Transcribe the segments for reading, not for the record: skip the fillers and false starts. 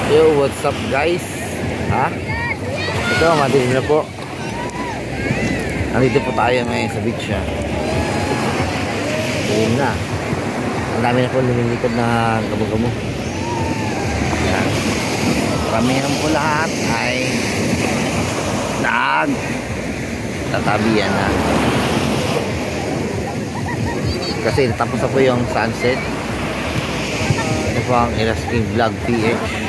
Yo, what's up guys? Ha? Ito, madilim na po. Nandito po tayo ngayon sa beach ha. Dilim na. Ang dami na po lumilikod na gamo-gamo. Yan. Karamihan po lahat ay tatabihan na. Kasi tapos na po yung sunset. Ito po ang Erasking Vlog PH.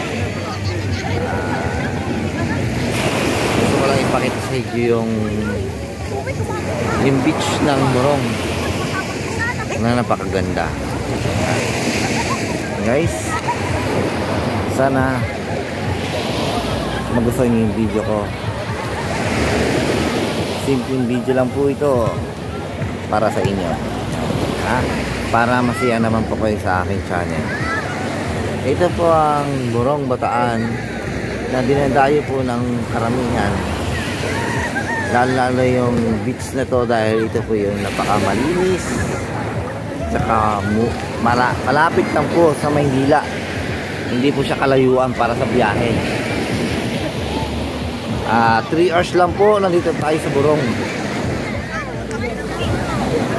Gusto ko lang ipakita sa inyo yung beach ng Morong na napakaganda. Guys, sana magustuhan niyo yung video ko. Simpleng video lang po ito para sa inyo, ha? Para masaya naman po kayo sa aking channel. Ito po ang Morong, Bataan na dinadayo po ng karamihan, lalo yung beach na to dahil ito po yung napakamalinis, saka malapit lang po sa Maynila, hindi po siya kalayuan para sa biyahe. 3 hours lang po nandito tayo sa Morong,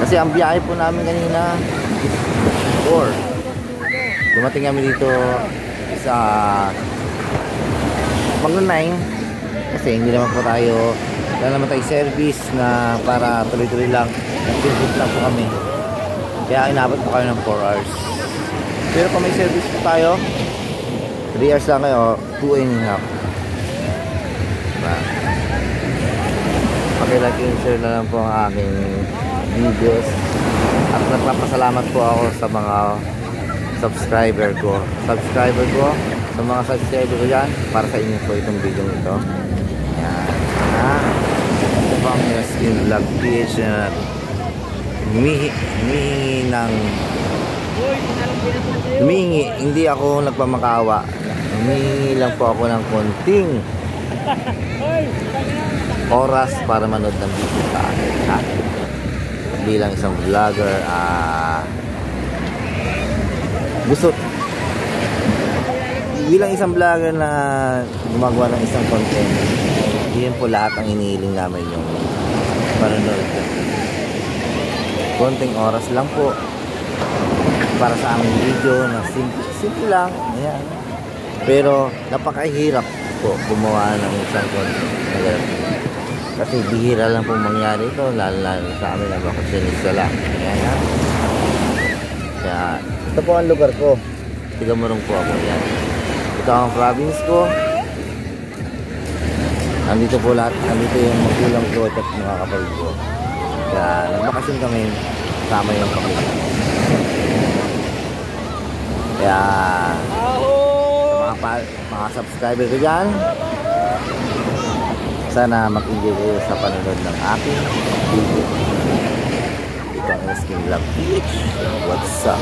kasi ang biyahe po namin kanina 4. Dumating kami dito sa Pang-9 kasi hindi naman po tayo, wala naman tayo service na para tuloy-tuloy lang, nag-service lang po kami, kaya inabot po kayo ng 4 hours. Pero kung may service po tayo 3 hours lang kayo, 2.5. Paki-like and share na lang po ang aking videos, at nagpapasalamat po ako sa mga subscriber ko, sa mga subscriber ko dyan. Para sa inyo po itong video nito. Yan. Ito po ang Erasking Vlog PH na humihingi, hindi ako nagpamakawa, humihingi lang po ako ng konting oras para manood ng video sa akin, ha? Bilang isang vlogger, bilang isang vlogger na gumagawa ng isang content, yun po lahat ang inihiling namin, yung panonood. Konting oras lang po para sa aming video na simple lang. Ayan. Pero napakahirap po gumawa ng isang content na ganun, kasi bihira lang po mangyari ito, lalo sa amin na bakasyonista lang. Ayan, ha? Kaya ito po ang lugar ko, tiga Morong po ako. Yan, ito ang province ko. Nandito po lahat, nandito yung magulang ko at mga kapatid ko. Kaya nagbakasyon kami, sama yung kapatid. Kaya sa mga subscriber ko dyan, sana mag-enjoy kayo sa panonood ng aking video. Ito ang Erasking Vlog PH. What's up?